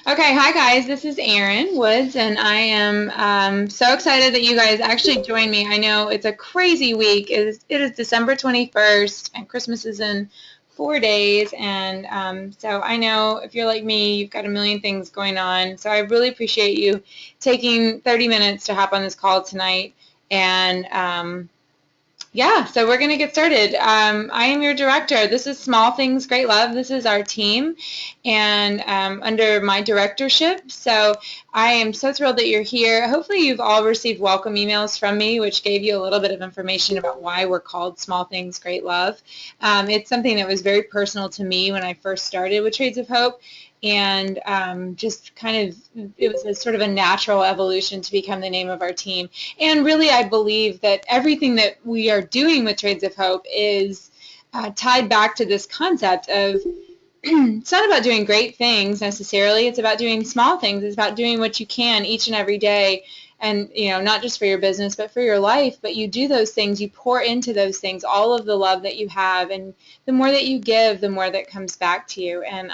Okay, hi guys, this is Erin Woods, and I am so excited that you guys actually joined me. I know it's a crazy week. It is December 21st, and Christmas is in 4 days, and so I know if you're like me, you've got a million things going on. So I really appreciate you taking 30 minutes to hop on this call tonight, and yeah, so we're going to get started. I am your director. This is SmAll Things, Great Love. This is our team and under my directorship. So I am so thrilled that you're here. Hopefully you've all received welcome emails from me, which gave you a little bit of information about why we're called SmAll Things, Great Love. It's something that was very personal to me when I first started with Trades of Hope. And just kind of, it was a sort of a natural evolution to become the name of our team. And really, I believe that everything that we are doing with Trades of Hope is tied back to this concept of it's not about doing great things necessarily. It's about doing small things. It's about doing what you can each and every day. And, you know, not just for your business, but for your life. But you do those things, you pour into those things, all of the love that you have. And the more that you give, the more that comes back to you. And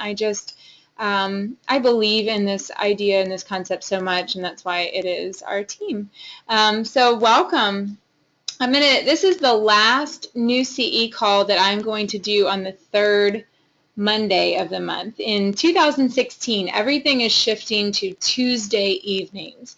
I believe in this idea and this concept so much, and that's why it is our team. So welcome. This is the last new CE call that I'm going to do on the third Monday of the month. In 2016, everything is shifting to Tuesday evenings.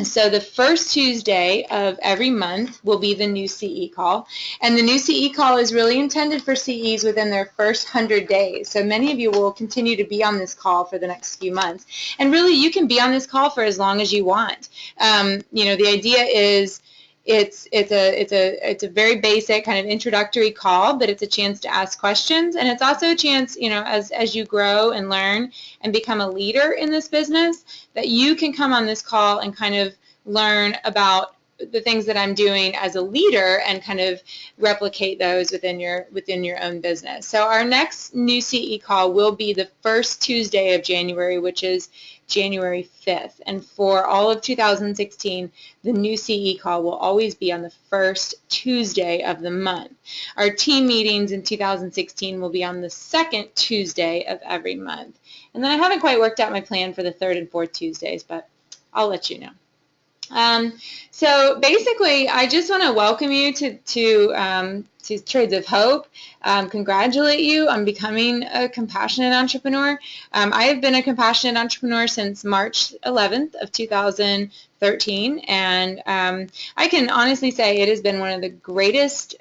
So the first Tuesday of every month will be the new CE call. And the new CE call is really intended for CEs within their first 100 days. So many of you will continue to be on this call for the next few months. And really, you can be on this call for as long as you want. The idea is it's a very basic kind of introductory call, but it's a chance to ask questions, and it's also a chance, as you grow and learn and become a leader in this business, that you can come on this call and kind of learn about the things that I'm doing as a leader and kind of replicate those within your own business. So our next new CE call will be the first Tuesday of January, which is January 5th. And for all of 2016, the new CE call will always be on the first Tuesday of the month. Our team meetings in 2016 will be on the second Tuesday of every month. And then I haven't quite worked out my plan for the third and fourth Tuesdays, but I'll let you know. So basically, I just want to welcome you to Trades of Hope, congratulate you on becoming a compassionate entrepreneur. I have been a compassionate entrepreneur since March 11th of 2013, and I can honestly say it has been one of the greatest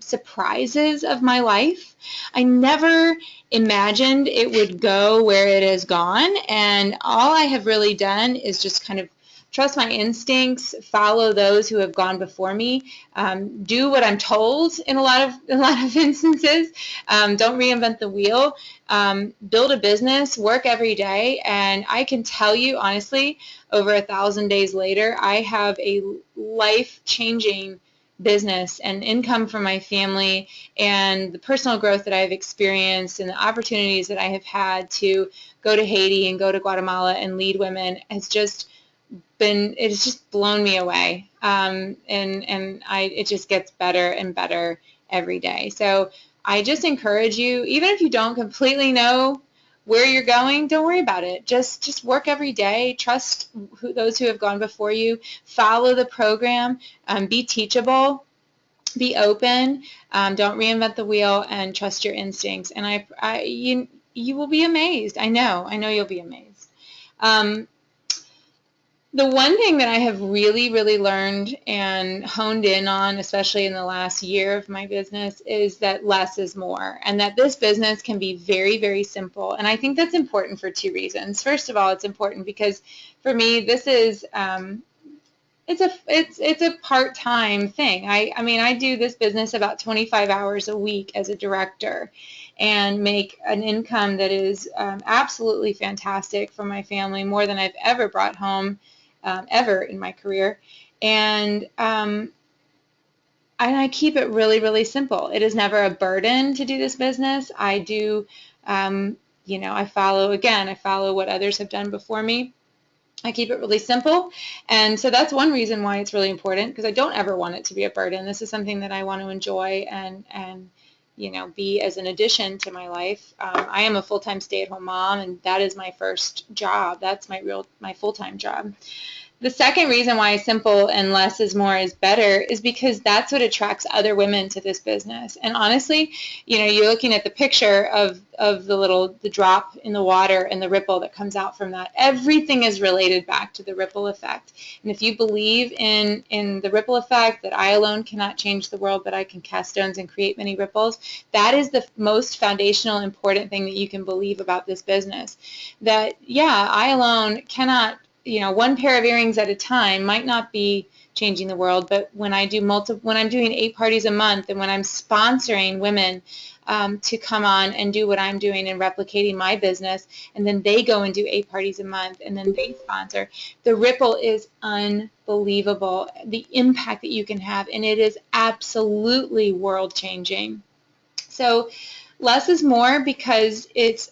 surprises of my life. I never imagined it would go where it has gone, and all I have really done is just kind of trust my instincts, follow those who have gone before me, do what I'm told in a lot of instances, don't reinvent the wheel, build a business, work every day, and I can tell you honestly, over 1,000 days later, I have a life-changing business and income for my family, and the personal growth that I've experienced and the opportunities that I have had to go to Haiti and go to Guatemala and lead women has just it's just blown me away, it just gets better and better every day. So I just encourage you, even if you don't completely know where you're going, don't worry about it. Just work every day. Trust those who have gone before you. Follow the program. Be teachable. Be open. Don't reinvent the wheel, and trust your instincts. And you will be amazed. I know you'll be amazed. The one thing that I have really, really learned and honed in on, especially in the last year of my business, is that less is more, and that this business can be very, very simple. And I think that's important for two reasons. First of all, it's important because for me, this is it's a part-time thing. I do this business about 25 hours a week as a director, and make an income that is absolutely fantastic for my family, more than I've ever brought home. Ever in my career, and I keep it really, really simple. It is never a burden to do this business. I do, I follow what others have done before me. I keep it really simple, and so that's one reason why it's really important, because I don't ever want it to be a burden. This is something that I want to enjoy and be as an addition to my life. I am a full-time stay-at-home mom, and that is my first job. That's my full-time job. The second reason why simple and less is more is better is because that's what attracts other women to this business. And honestly, you're looking at the picture of the drop in the water and the ripple that comes out from that. Everything is related back to the ripple effect. And if you believe in the ripple effect, that I alone cannot change the world, but I can cast stones and create many ripples, that is the most foundational, important thing that you can believe about this business. That, yeah, I alone cannot, one pair of earrings at a time might not be changing the world, but when I do when I'm doing 8 parties a month, and when I'm sponsoring women to come on and do what I'm doing and replicating my business, and then they go and do 8 parties a month, and then they sponsor, the ripple is unbelievable, the impact that you can have, and it is absolutely world-changing. So less is more because it's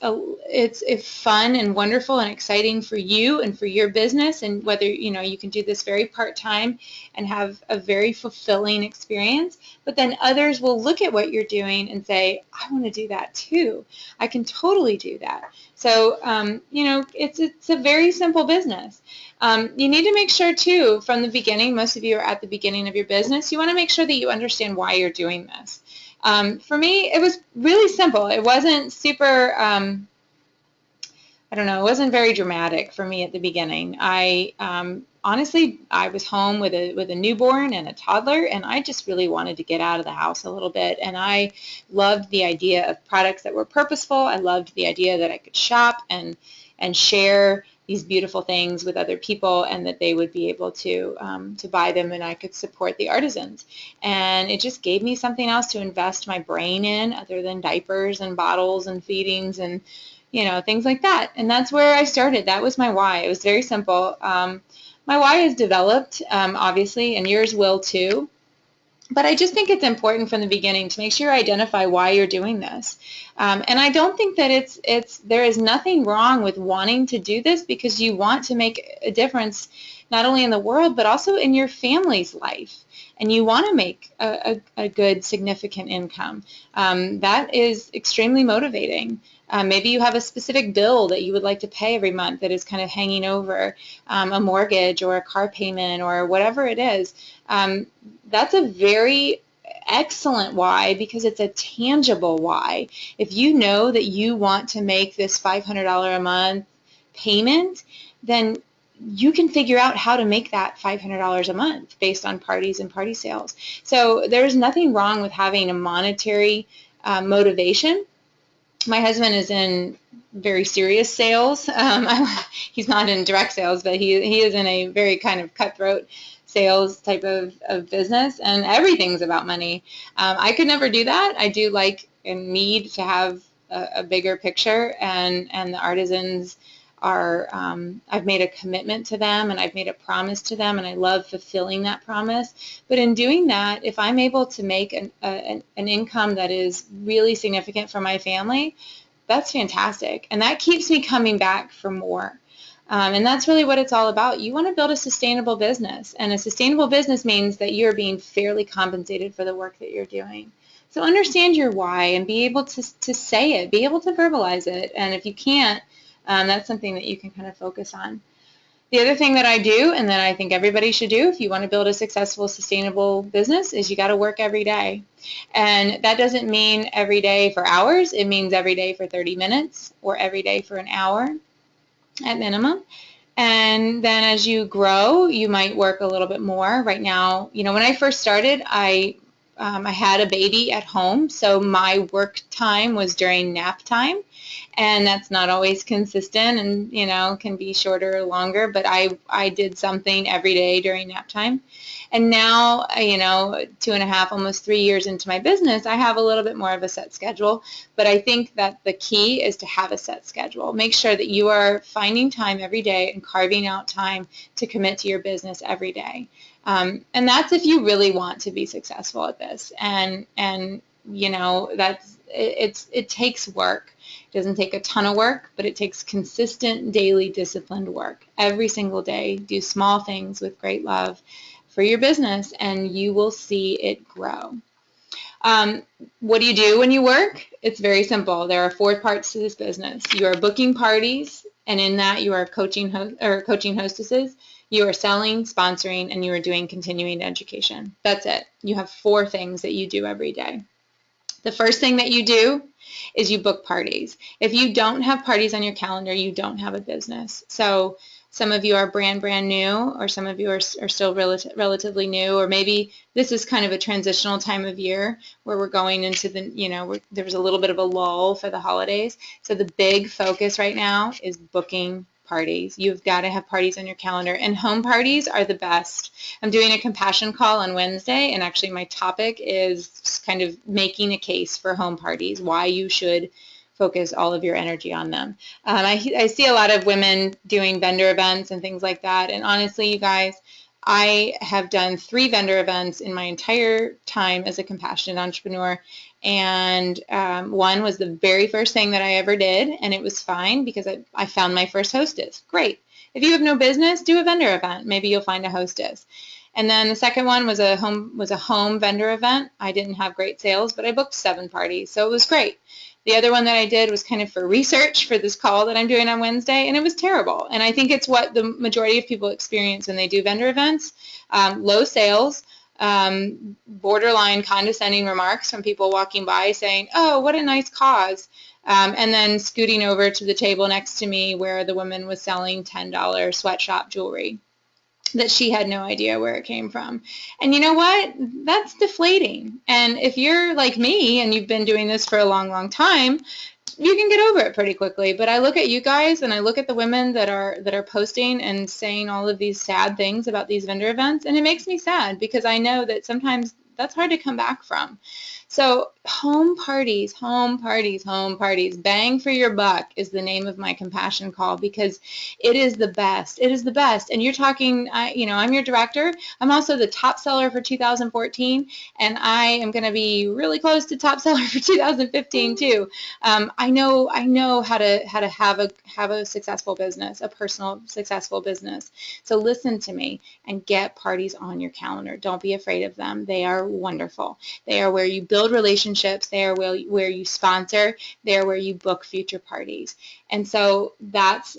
fun and wonderful and exciting for you and for your business, and whether you can do this very part-time and have a very fulfilling experience, but then others will look at what you're doing and say, I want to do that too. I can totally do that. So it's a very simple business. You need to make sure too, from the beginning, most of you are at the beginning of your business, you want to make sure that you understand why you're doing this. For me, it was really simple. It wasn't super, I don't know, it wasn't very dramatic for me at the beginning. Honestly, I was home with a newborn and a toddler, and I just really wanted to get out of the house a little bit. And I loved the idea of products that were purposeful. I loved the idea that I could shop and share these beautiful things with other people, and that they would be able to buy them, and I could support the artisans. And it just gave me something else to invest my brain in, other than diapers and bottles and feedings and things like that. And that's where I started. That was my why. It was very simple. My why is developed, obviously, and yours will too. But I just think it's important from the beginning to make sure you identify why you're doing this. And I don't think that there is nothing wrong with wanting to do this because you want to make a difference not only in the world but also in your family's life. And you want to make a good, significant income. That is extremely motivating. Maybe you have a specific bill that you would like to pay every month that is kind of hanging over, a mortgage or a car payment or whatever it is. That's a very excellent why, because it's a tangible why. If you know that you want to make this $500 a month payment, then you can figure out how to make that $500 a month based on parties and party sales. So there's nothing wrong with having a monetary motivation. My husband is in very serious sales. He's not in direct sales, but he is in a very kind of cutthroat sales type of business, and everything's about money. I could never do that. I do like and need to have a bigger picture, and the artisans are, I've made a commitment to them, and I've made a promise to them, and I love fulfilling that promise. But in doing that, if I'm able to make an income that is really significant for my family, that's fantastic. And that keeps me coming back for more. And that's really what it's all about. You want to build a sustainable business, and a sustainable business means that you're being fairly compensated for the work that you're doing. So understand your why and be able to say it, be able to verbalize it. And if you can't, that's something that you can kind of focus on. The other thing that I do, and that I think everybody should do if you want to build a successful, sustainable business, is you got to work every day. And that doesn't mean every day for hours. It means every day for 30 minutes or every day for an hour at minimum. And then as you grow, you might work a little bit more. Right now, when I first started, I had a baby at home, so my work time was during nap time, and that's not always consistent, and can be shorter or longer, but I did something every day during nap time. And now, 2.5, almost 3 years into my business, I have a little bit more of a set schedule. But I think that the key is to have a set schedule. Make sure that you are finding time every day and carving out time to commit to your business every day. And that's if you really want to be successful at this. And it takes work. It doesn't take a ton of work, but it takes consistent, daily, disciplined work. Every single day, do small things with great love for your business, and you will see it grow. What do you do when you work? It's very simple. There are 4 parts to this business. You are booking parties, and in that you are coaching hostesses. You are selling, sponsoring, and you are doing continuing education. That's it. You have 4 things that you do every day. The first thing that you do is you book parties. If you don't have parties on your calendar, you don't have a business. So some of you are brand new, or some of you are still relatively new, or maybe this is kind of a transitional time of year where we're going into there was a little bit of a lull for the holidays. So the big focus right now is booking parties. You've got to have parties on your calendar, and home parties are the best. I'm doing a compassion call on Wednesday, and actually my topic is kind of making a case for home parties, why you should focus all of your energy on them. I see a lot of women doing vendor events and things like that, and honestly, you guys, I have done 3 vendor events in my entire time as a compassionate entrepreneur, and one was the very first thing that I ever did, and it was fine because I found my first hostess. Great. If you have no business, do a vendor event. Maybe you'll find a hostess. And then the second one was a home vendor event. I didn't have great sales, but I booked 7 parties, so it was great. The other one that I did was kind of for research for this call that I'm doing on Wednesday, and it was terrible. And I think it's what the majority of people experience when they do vendor events. Low sales, borderline condescending remarks from people walking by saying, oh, what a nice cause. And then scooting over to the table next to me where the woman was selling $10 sweatshop jewelry that she had no idea where it came from. And you know what? That's deflating. And if you're like me and you've been doing this for a long time, you can get over it pretty quickly. But I look at you guys and I look at the women that are posting and saying all of these sad things about these vendor events, and it makes me sad because I know that sometimes that's hard to come back from. So home parties, bang for your buck is the name of my compassion call because it is the best. It is the best. And you're talking, I'm your director. I'm also the top seller for 2014, and I am going to be really close to top seller for 2015 too. I know how to have a successful business, a personal successful business. So listen to me and get parties on your calendar. Don't be afraid of them. They are wonderful. They are where you build relationships. They are where you sponsor. They are where you book future parties. And so that's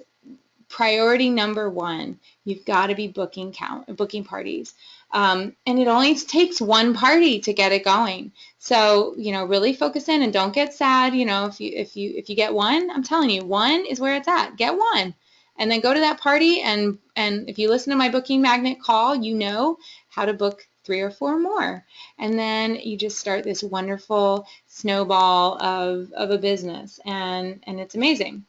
priority number 1. You've got to be booking parties. And it only takes 1 party to get it going. So, really focus in and don't get sad. If you get 1, I'm telling you, 1 is where it's at. Get 1. And then go to that party, and if you listen to my booking magnet call, you know how to book 3 or 4 more. And then you just start this wonderful snowball of a business, and it's amazing.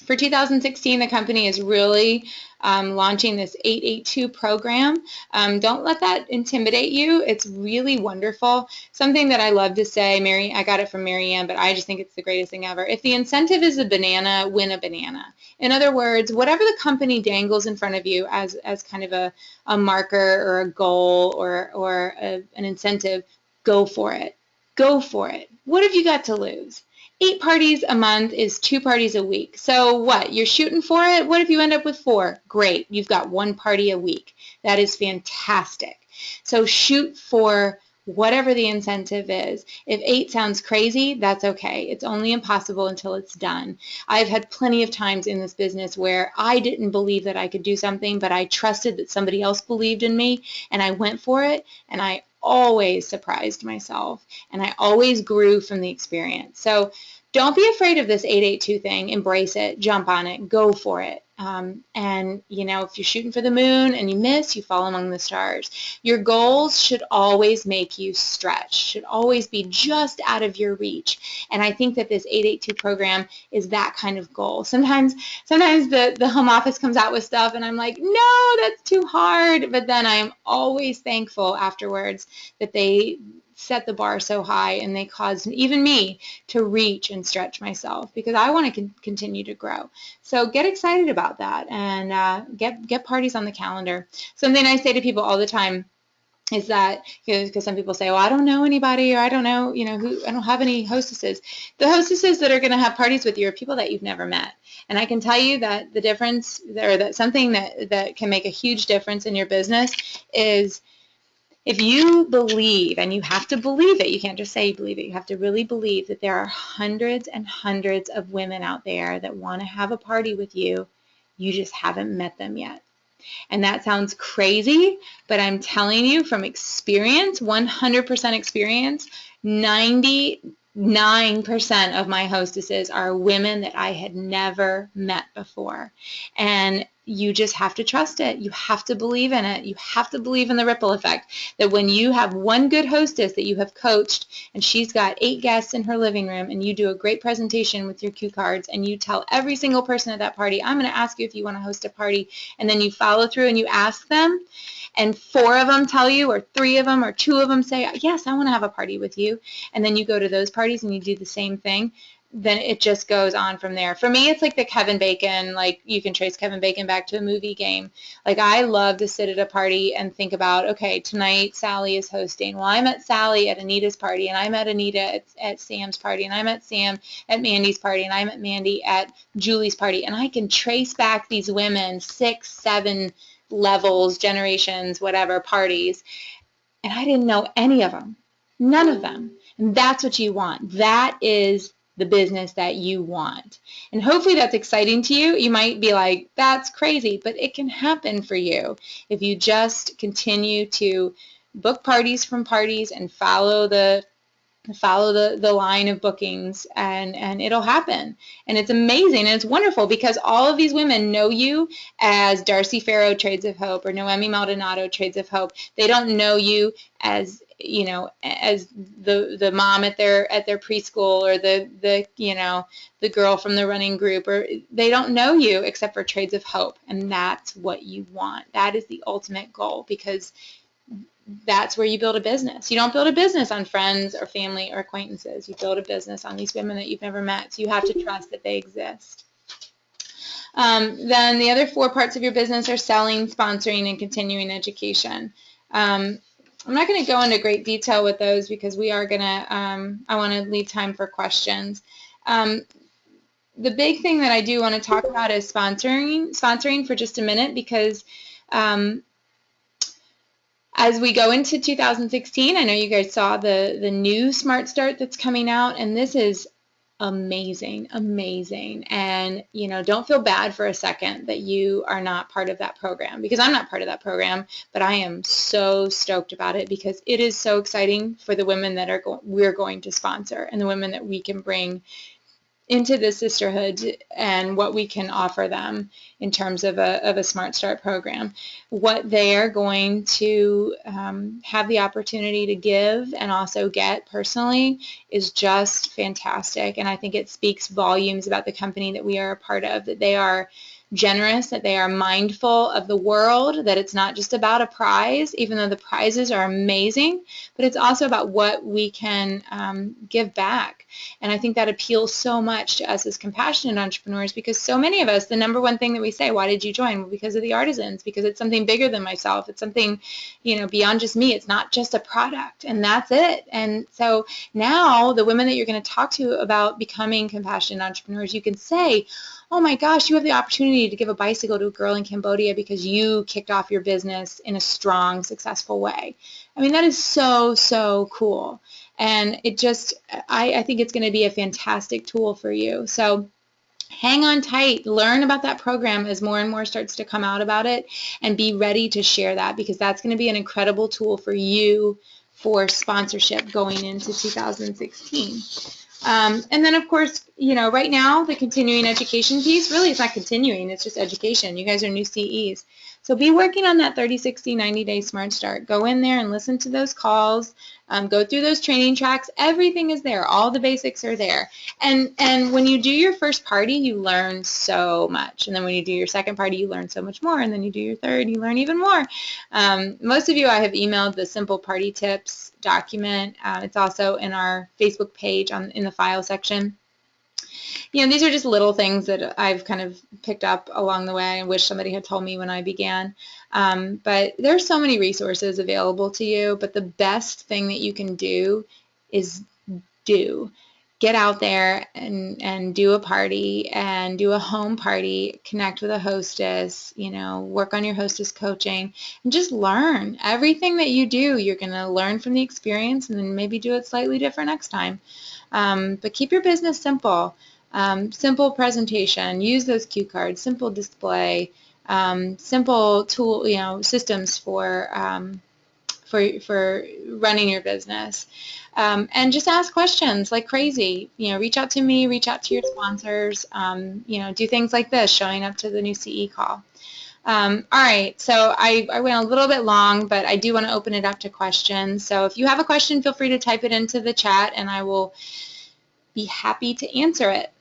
For 2016, the company is really launching this 882 program. Don't let that intimidate you. It's really wonderful. Something that I love to say, I got it from Mary Ann, but I just think it's the greatest thing ever. If the incentive is a banana, win a banana. In other words, whatever the company dangles in front of you as kind of a marker or a goal or an incentive, go for it. Go for it. What have you got to lose? 8 parties a month is 2 parties a week. So what? You're shooting for it? What if you end up with 4? Great. You've got 1 party a week. That is fantastic. So shoot for whatever the incentive is. If 8 sounds crazy, that's okay. It's only impossible until it's done. I've had plenty of times in this business where I didn't believe that I could do something, but I trusted that somebody else believed in me, and I went for it, and I always surprised myself, and I always grew from the experience. So don't be afraid of this 882 thing. Embrace it. Jump on it. Go for it. And, if you're shooting for the moon and you miss, you fall among the stars. Your goals should always make you stretch, should always be just out of your reach. And I think that this 882 program is that kind of goal. Sometimes the home office comes out with stuff and I'm like, no, that's too hard. But then I'm always thankful afterwards that they set the bar so high and they caused even me to reach and stretch myself because I want to continue to grow. So get excited about that and get parties on the calendar. Something I say to people all the time is that, because some people say, well, I don't know anybody, or I don't know, I don't have any hostesses. The hostesses that are going to have parties with you are people that you've never met. And I can tell you that the difference, or that something that can make a huge difference in your business is If you believe, and you have to believe it, you can't just say you believe it, you have to really believe that there are hundreds and hundreds of women out there that want to have a party with you, you just haven't met them yet. And that sounds crazy, but I'm telling you from experience, 100% experience, 99% of my hostesses are women that I had never met before. And you just have to trust it. You have to believe in it. You have to believe in the ripple effect, that when you have one good hostess that you have coached and she's got 8 guests in her living room and you do a great presentation with your cue cards and you tell every single person at that party, I'm going to ask you if you want to host a party, and then you follow through and you ask them, and 4 of them tell you, or 3 of them, or 2 of them say, yes, I want to have a party with you, and then you go to those parties and you do the same thing, then it just goes on from there. For me, it's like the Kevin Bacon, like you can trace Kevin Bacon back to a movie game. Like I love to sit at a party and think about, okay, tonight Sally is hosting. Well, I met Sally at Anita's party, and I met Anita at Sam's party, and I met Sam at Mandy's party, and I met Mandy at Julie's party. And I can trace back these women 6, 7 levels, generations, whatever, parties. And I didn't know any of them. None of them. And that's what you want. That is the business that you want. And hopefully that's exciting to you. You might be like, that's crazy, but it can happen for you if you just continue to book parties from parties and follow the line of bookings, and it'll happen. And it's amazing and it's wonderful because all of these women know you as Darcy Farrow, Trades of Hope, or Noemi Maldonado, Trades of Hope. They don't know you as, you know, as the mom at their preschool, or the girl from the running group, or they don't know you except for Trades of Hope. And that's what you want. That is the ultimate goal, because that's where you build a business. You don't build a business on friends or family or acquaintances. You build a business on these women that you've never met. So you have to trust that they exist. Then the other 4 parts of your business are selling, sponsoring, and continuing education. I'm not going to go into great detail with those because we are going to, I want to leave time for questions. The big thing that I do want to talk about is sponsoring for just a minute, because as we go into 2016, I know you guys saw the new Smart Start that's coming out, and this is amazing, amazing. And, you know, don't feel bad for a second that you are not part of that program, because I'm not part of that program, but I am so stoked about it because it is so exciting for the women that we're going to sponsor, and the women that we can bring into the sisterhood and what we can offer them in terms of a Smart Start program. What they are going to have the opportunity to give and also get personally is just fantastic. And I think it speaks volumes about the company that we are a part of, that they are generous, that they are mindful of the world, that it's not just about a prize, even though the prizes are amazing, but it's also about what we can give back. And I think that appeals so much to us as compassionate entrepreneurs, because so many of us, the number one thing that we say, why did you join? Well, because of the artisans, because it's something bigger than myself. It's something, you know, beyond just me. It's not just a product, and that's it. And so now the women that you're going to talk to about becoming compassionate entrepreneurs, you can say, oh my gosh, you have the opportunity to give a bicycle to a girl in Cambodia because you kicked off your business in a strong, successful way. I mean, that is so, so cool. And it just, I think it's going to be a fantastic tool for you. So hang on tight, learn about that program as more and more starts to come out about it, and be ready to share that, because that's going to be an incredible tool for you for sponsorship going into 2016. And then, of course, you know, right now, the continuing education piece, really it's not continuing, it's just education. You guys are new CEs. So be working on that 30, 60, 90-day Smart Start. Go in there and listen to those calls. Go through those training tracks. Everything is there. All the basics are there. And when you do your first party, you learn so much. And then when you do your second party, you learn so much more. And then you do your third, you learn even more. Most of you, I have emailed the Simple Party Tips document. It's also in our Facebook page in the file section. You know, these are just little things that I've kind of picked up along the way. I wish somebody had told me when I began. But there's so many resources available to you, but the best thing that you can do is do. get out there and do a party and do a home party, connect with a hostess, work on your hostess coaching, and just learn. Everything that you do, you're going to learn from the experience and then maybe do it slightly different next time. But keep your business simple. Simple presentation, use those cue cards, simple display, simple tool, systems for running your business. And just ask questions like crazy. Reach out to me, reach out to your sponsors, do things like this, showing up to the new CE call. All right, so I went a little bit long, but I do want to open it up to questions. So if you have a question, feel free to type it into the chat, and I will be happy to answer it.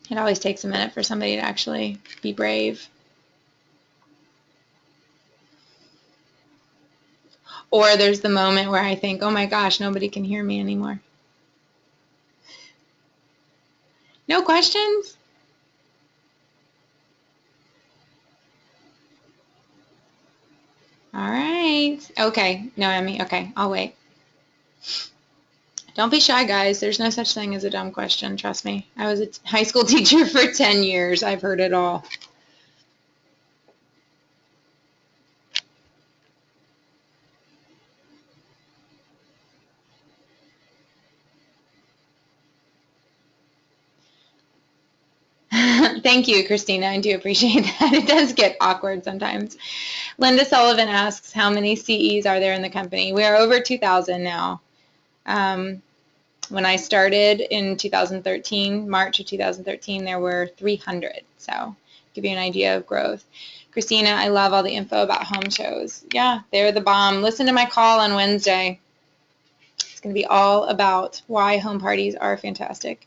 It always takes a minute for somebody to actually be brave. Or there's the moment where I think, oh my gosh, nobody can hear me anymore. No questions? All right. Okay. No, okay, I'll wait. Don't be shy, guys. There's no such thing as a dumb question. Trust me. I was a high school teacher for 10 years. I've heard it all. Thank you, Christina. I do appreciate that. It does get awkward sometimes. Linda Sullivan asks, how many CEs are there in the company? We are over 2,000 now. When I started in 2013, March of 2013, there were 300. So give you an idea of growth. Christina, I love all the info about home shows. Yeah, they're the bomb. Listen to my call on Wednesday. It's going to be all about why home parties are fantastic.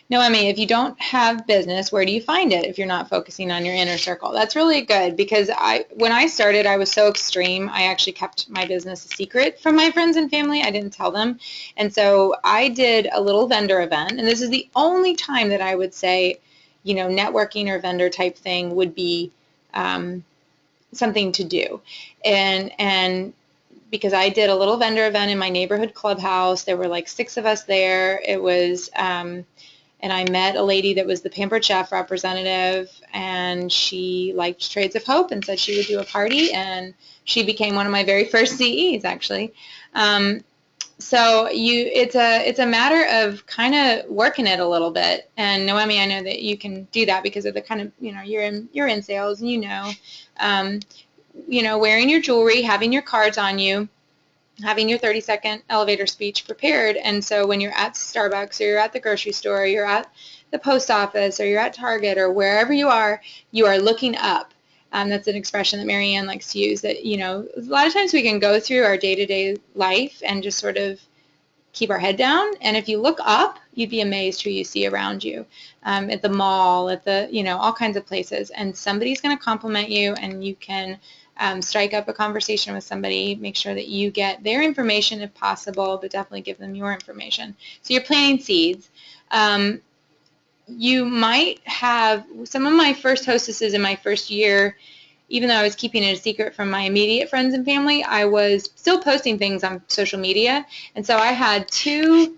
Noemi, if you don't have business, where do you find it if you're not focusing on your inner circle? That's really good because when I started, I was so extreme. I actually kept my business a secret from my friends and family. I didn't tell them. And so I did a little vendor event, and this is the only time that I would say, networking or vendor type thing would be something to do. And because I did a little vendor event in my neighborhood clubhouse. There were like 6 of us there. It was and I met a lady that was the Pampered Chef representative, and she liked Trades of Hope and said she would do a party, and she became one of my very first CEs, actually. So it's a matter of kind of working it a little bit. And Noemi, I know that you can do that because of the kind of, you're in sales, and wearing your jewelry, having your cards on you, having your 30-second elevator speech prepared. And so when you're at Starbucks or you're at the grocery store or you're at the post office or you're at Target or wherever you are looking up. That's an expression that Marianne likes to use, that, a lot of times we can go through our day-to-day life and just sort of keep our head down. And if you look up, you'd be amazed who you see around you, at the mall, at the, all kinds of places. And somebody's going to compliment you, and you can strike up a conversation with somebody, make sure that you get their information if possible, but definitely give them your information. So you're planting seeds. You might have some of my first hostesses in my first year, even though I was keeping it a secret from my immediate friends and family, I was still posting things on social media. And so I had two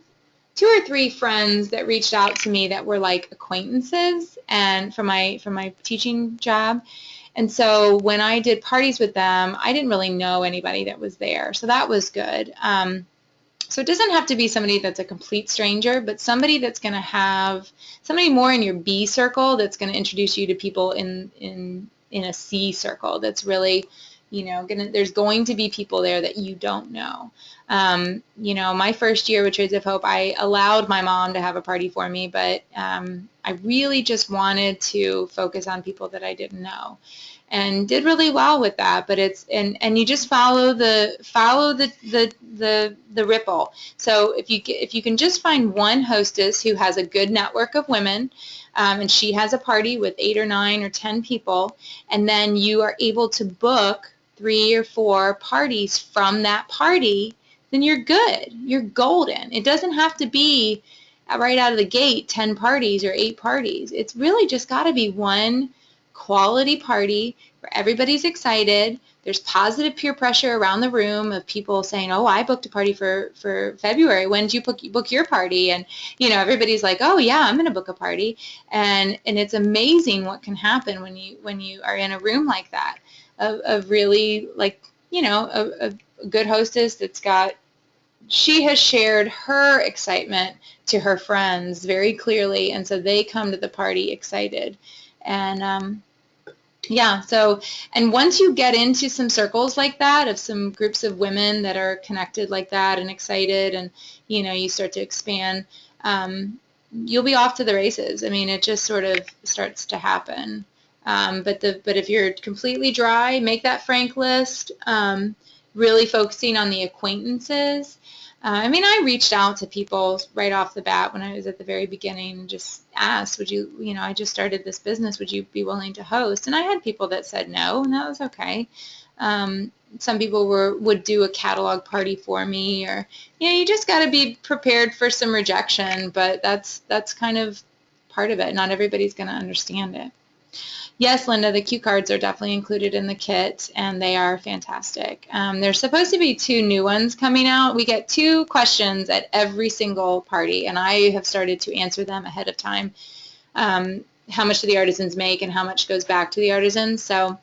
or three friends that reached out to me that were like acquaintances and from my teaching job. And so when I did parties with them, I didn't really know anybody that was there. So that was good. So it doesn't have to be somebody that's a complete stranger, but somebody that's going to have somebody more in your B circle that's going to introduce you to people in a C circle that's really, there's going to be people there that you don't know. My first year with Trades of Hope, I allowed my mom to have a party for me, but I really just wanted to focus on people that I didn't know, and did really well with that. But it's and you just follow the ripple. So if you can just find one hostess who has a good network of women, and she has a party with 8 or 9 or 10 people, and then you are able to book 3 or 4 parties from that party, then you're good. You're golden. It doesn't have to be right out of the gate 10 parties or 8 parties. It's really just got to be one quality party where everybody's excited. there's positive peer pressure around the room of people saying, oh, I booked a party for February. When did you book your party? And, you know, everybody's like, oh, yeah, I'm going to book a party. And it's amazing what can happen when you are in a room like that of really, like, you know, a good hostess that's got, she has shared her excitement to her friends very clearly, and so they come to the party excited. And yeah, so, and once you get into some circles like that, of some groups of women that are connected like that and excited, and, you know, you start to expand, you'll be off to the races. I mean, it just sort of starts to happen. But if you're completely dry, make that frank list, really focusing on the acquaintances. I mean, I reached out to people right off the bat when I was at the very beginning and just asked, would you, you know, I just started this business, would you be willing to host? And I had people that said no, and that was okay. Some people would do a catalog party for me, or, you know, you just got to be prepared for some rejection, but that's kind of part of it. Not everybody's going to understand it. Yes, Linda, the cue cards are definitely included in the kit, and they are fantastic. There's supposed to be 2 new ones coming out. We get 2 questions at every single party, and I have started to answer them ahead of time. How much do the artisans make, and how much goes back to the artisans? So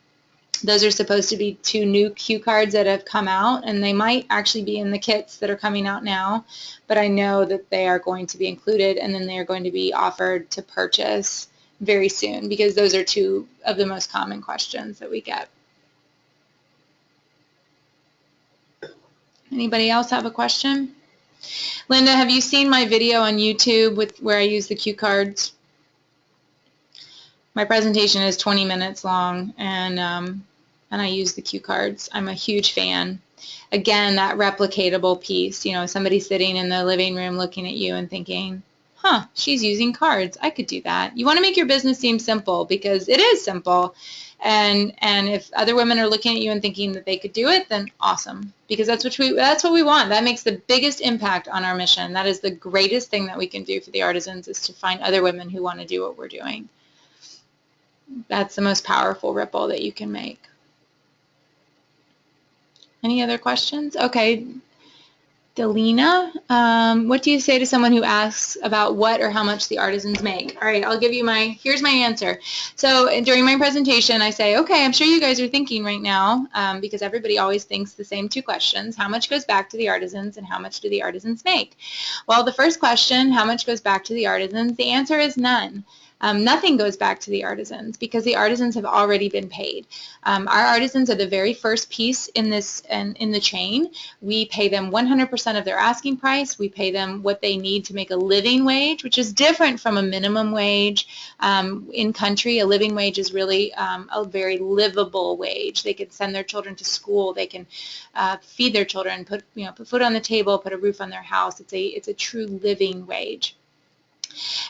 those are supposed to be 2 new cue cards that have come out, and they might actually be in the kits that are coming out now, but I know that they are going to be included, and then they are going to be offered to purchase very soon, because those are 2 of the most common questions that we get. Anybody else have a question? Linda, have you seen my video on YouTube with where I use the cue cards? My presentation is 20 minutes long, and I use the cue cards. I'm a huge fan. Again, that replicatable piece, you know, somebody sitting in the living room looking at you and thinking, huh, she's using cards. I could do that. You want to make your business seem simple, because it is simple. And if other women are looking at you and thinking that they could do it, then awesome, because that's what we want. That makes the biggest impact on our mission. That is the greatest thing that we can do for the artisans, is to find other women who want to do what we're doing. That's the most powerful ripple that you can make. Any other questions? Okay. Delina, what do you say to someone who asks about what or how much the artisans make? All right, I'll give you here's my answer. So during my presentation, I say, okay, I'm sure you guys are thinking right now, because everybody always thinks the same 2 questions, how much goes back to the artisans and how much do the artisans make? Well, the first question, how much goes back to the artisans? The answer is none. Nothing goes back to the artisans, because the artisans have already been paid. Our artisans are the very first piece in the chain. We pay them 100% of their asking price. We pay them what they need to make a living wage, which is different from a minimum wage. In country, a living wage is really a very livable wage. They can send their children to school. They can feed their children, put food on the table, put a roof on their house. It's a true living wage.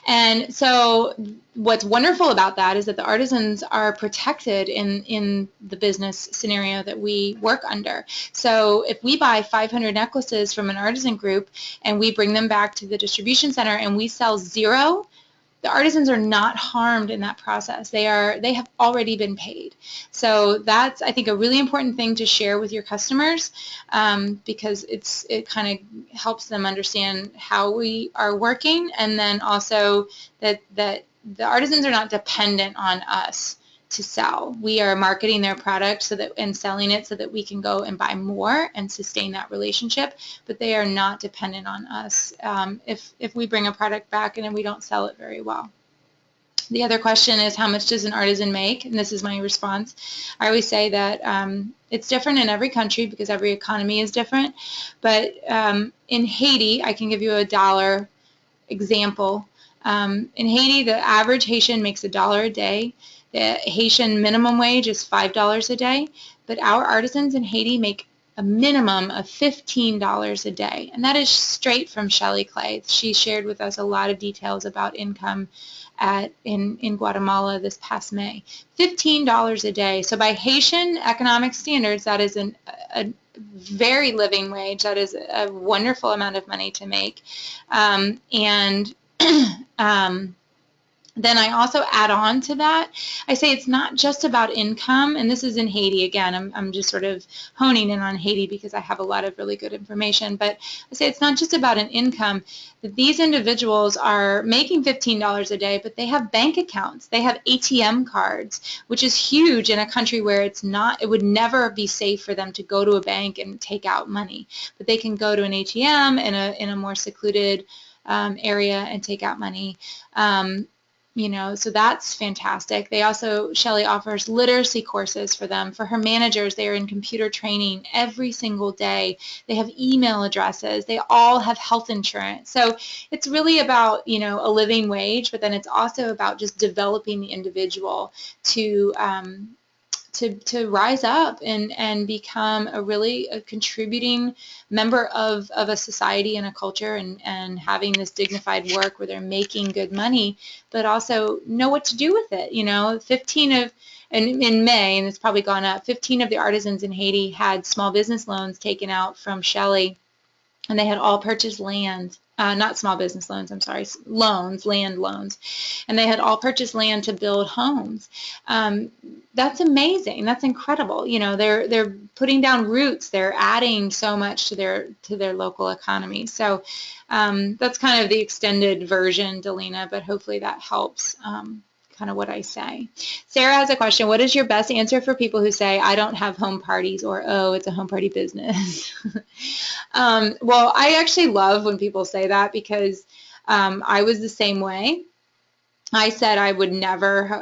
And so what's wonderful about that is that the artisans are protected in the business scenario that we work under. So if we buy 500 necklaces from an artisan group and we bring them back to the distribution center and we sell 0, the artisans are not harmed in that process. They have already been paid. So that's, I think, a really important thing to share with your customers, because it kind of helps them understand how we are working, and then also that the artisans are not dependent on us to sell. We are marketing their product and selling it so that we can go and buy more and sustain that relationship, but they are not dependent on us if we bring a product back and then we don't sell it very well. The other question is, how much does an artisan make? And this is my response. I always say that it's different in every country because every economy is different, but in Haiti, I can give you a dollar example. In Haiti, the average Haitian makes $1 a day. The Haitian minimum wage is $5 a day, but our artisans in Haiti make a minimum of $15 a day, and that is straight from Shelley Clay. She shared with us a lot of details about income in Guatemala this past May. $15 a day. So by Haitian economic standards, that is a very living wage. That is a wonderful amount of money to make, and Then I also add on to that. I say it's not just about income, and this is in Haiti again. I'm just sort of honing in on Haiti because I have a lot of really good information. But I say it's not just about an income. That these individuals are making $15 a day, but they have bank accounts. They have ATM cards, which is huge in a country where it would never be safe for them to go to a bank and take out money. But they can go to an ATM in a more secluded area and take out money. So that's fantastic. They also, Shelley offers literacy courses for them. For her managers, they are in computer training every single day. They have email addresses. They all have health insurance. So it's really about, a living wage, but then it's also about just developing the individual to rise up and become a contributing member of a society and a culture and having this dignified work where they're making good money, but also know what to do with it. 15 of, and in May, and it's probably gone up, 15 of the artisans in Haiti had small business loans taken out from Shelley, and they had all purchased land. Not small business loans, I'm sorry, land loans. And they had all purchased land to build homes. That's amazing. That's incredible. They're putting down roots. They're adding so much to their local economy. So that's kind of the extended version, Delina, but hopefully that helps kind of what I say. Sarah has a question. What is your best answer for people who say, I don't have home parties, or, oh, it's a home party business? Well, I actually love when people say that because I was the same way. I said I would never,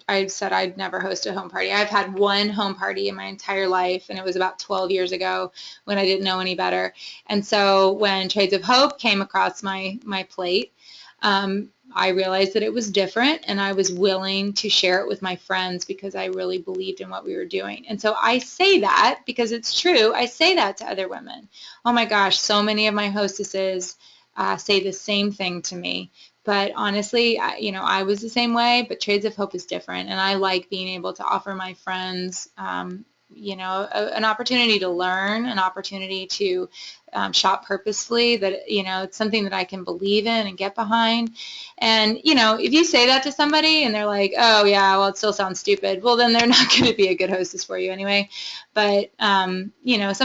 I said I'd never host a home party. I've had one home party in my entire life, and it was about 12 years ago when I didn't know any better. And so when Trades of Hope came across my plate, I realized that it was different, and I was willing to share it with my friends because I really believed in what we were doing. And so I say that because it's true. I say that to other women. Oh my gosh, so many of my hostesses say the same thing to me. But honestly, I was the same way, but Trades of Hope is different, and I like being able to offer my friends an opportunity to learn, an opportunity to shop purposefully, that, it's something that I can believe in and get behind. And, if you say that to somebody and they're like, oh, yeah, well, it still sounds stupid, well, then they're not going to be a good hostess for you anyway. But, some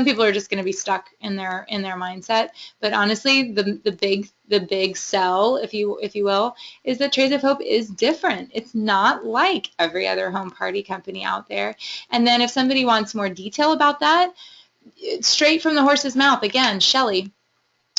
people are just going to be stuck in their mindset. But honestly, the big sell, if you will, is that Trades of Hope is different. It's not like every other home party company out there. And then if somebody wants more detail about that, straight from the horse's mouth, again, Shelley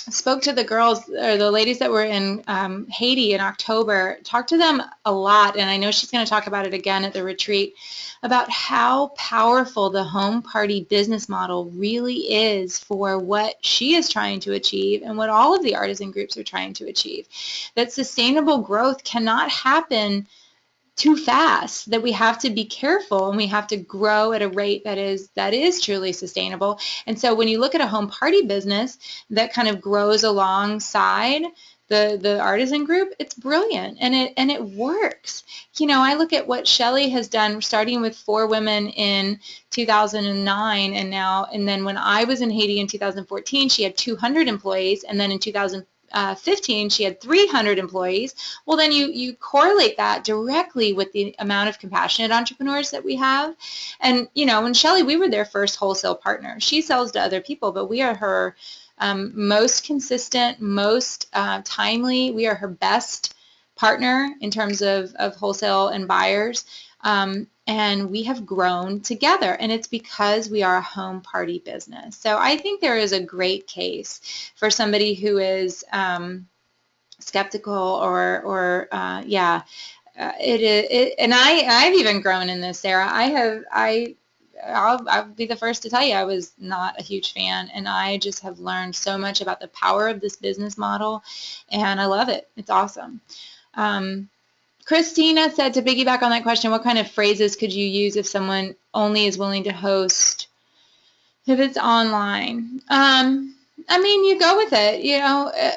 spoke to the girls, or the ladies that were in Haiti in October, talked to them a lot, and I know she's going to talk about it again at the retreat, about how powerful the home party business model really is for what she is trying to achieve and what all of the artisan groups are trying to achieve. That sustainable growth cannot happen too fast, that we have to be careful and we have to grow at a rate that is truly sustainable. And so when you look at a home party business that kind of grows alongside the artisan group, it's brilliant, and it works. I look at what Shelley has done, starting with 4 women in 2009, and then when I was in Haiti in 2014, she had 200 employees, and then in 2015, she had 300 employees. Well, then you correlate that directly with the amount of compassionate entrepreneurs that we have. And, when Shelley, we were their first wholesale partner. She sells to other people, but we are her most consistent, most timely. We are her best partner in terms of wholesale and buyers. And we have grown together, and it's because we are a home party business. So I think there is a great case for somebody who is skeptical and I've even grown in this, Sarah. I'll be the first to tell you I was not a huge fan, and I just have learned so much about the power of this business model, and I love it. It's awesome. Christina said, to piggyback on that question, what kind of phrases could you use if someone only is willing to host if it's online? You go with it.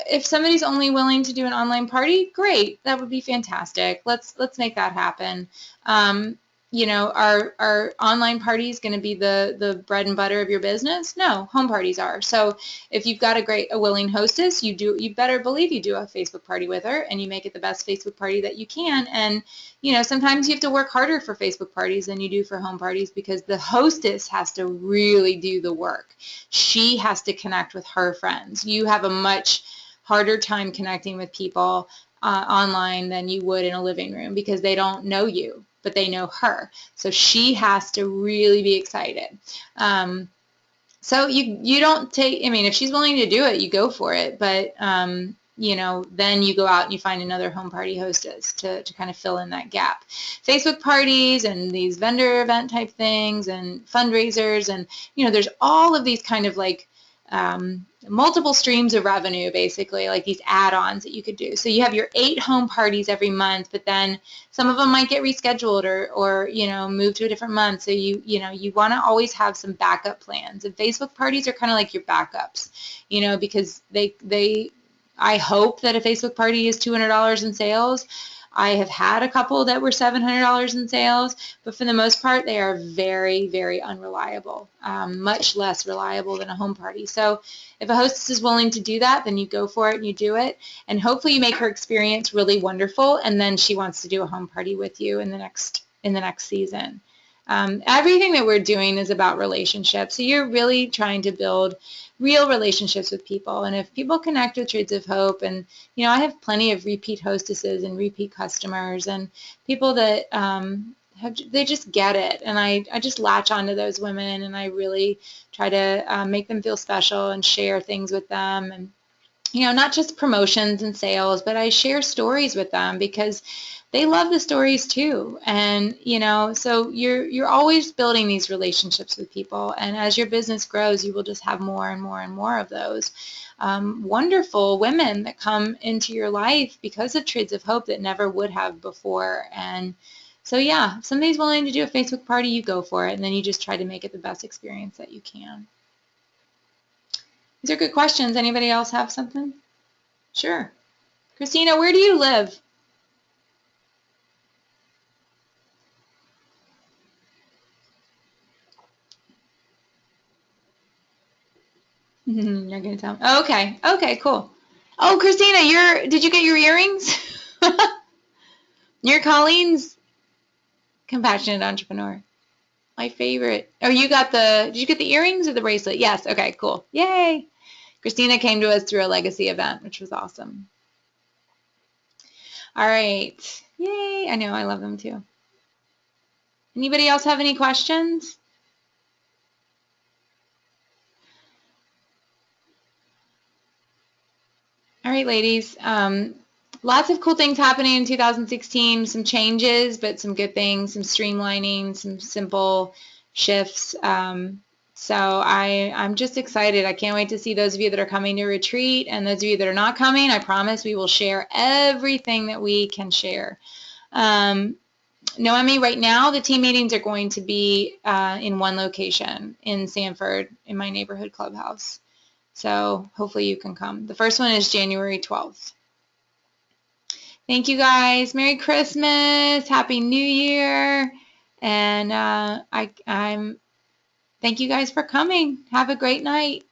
If somebody's only willing to do an online party, great. That would be fantastic. Let's make that happen. are online parties going to be the bread and butter of your business? No, home parties are. So if you've got a willing hostess, you better believe you do a Facebook party with her, and you make it the best Facebook party that you can. And sometimes you have to work harder for Facebook parties than you do for home parties, because the hostess has to really do the work. She has to connect with her friends. You have a much harder time connecting with people online than you would in a living room, because they don't know you, but they know her. So she has to really be excited. So you don't take, I mean, if she's willing to do it, you go for it. But, then you go out and you find another home party hostess to kind of fill in that gap. Facebook parties and these vendor event type things and fundraisers, and, there's all of these kind of like multiple streams of revenue, basically, like these add-ons that you could do. So you have your 8 home parties every month, but then some of them might get rescheduled or move to a different month. So you want to always have some backup plans. And Facebook parties are kind of like your backups, because I hope that a Facebook party is $200 in sales. I have had a couple that were $700 in sales, but for the most part, they are very, very unreliable, much less reliable than a home party. So if a hostess is willing to do that, then you go for it and you do it, and hopefully you make her experience really wonderful, and then she wants to do a home party with you in the next season. Everything that we're doing is about relationships. So you're really trying to build real relationships with people. And if people connect with Trades of Hope, and, I have plenty of repeat hostesses and repeat customers and people that they just get it. And I just latch onto those women, and I really try to make them feel special and share things with them. And, not just promotions and sales, but I share stories with them because they love the stories too. And, so you're always building these relationships with people. And as your business grows, you will just have more and more and more of those wonderful women that come into your life because of Trades of Hope that never would have before. And so, yeah, if somebody's willing to do a Facebook party, you go for it. And then you just try to make it the best experience that you can. These are good questions. Anybody else have something? Sure. Christina, where do you live? You're going to tell me. Oh, okay. Okay, cool. Oh, Christina, did you get your earrings? You're Colleen's compassionate entrepreneur. My favorite. Oh, did you get the earrings or the bracelet? Yes. Okay, cool. Yay. Christina came to us through a legacy event, which was awesome. All right. Yay. I know. I love them too. Anybody else have any questions? All right, ladies. Lots of cool things happening in 2016. Some changes, but some good things, some streamlining, some simple shifts. So I'm just excited. I can't wait to see those of you that are coming to retreat, and those of you that are not coming. I promise we will share everything that we can share. Noemi, right now the team meetings are going to be in one location in Sanford in my neighborhood clubhouse. So hopefully you can come. The first one is January 12th. Thank you guys. Merry Christmas. Happy New Year. And thank you guys for coming. Have a great night.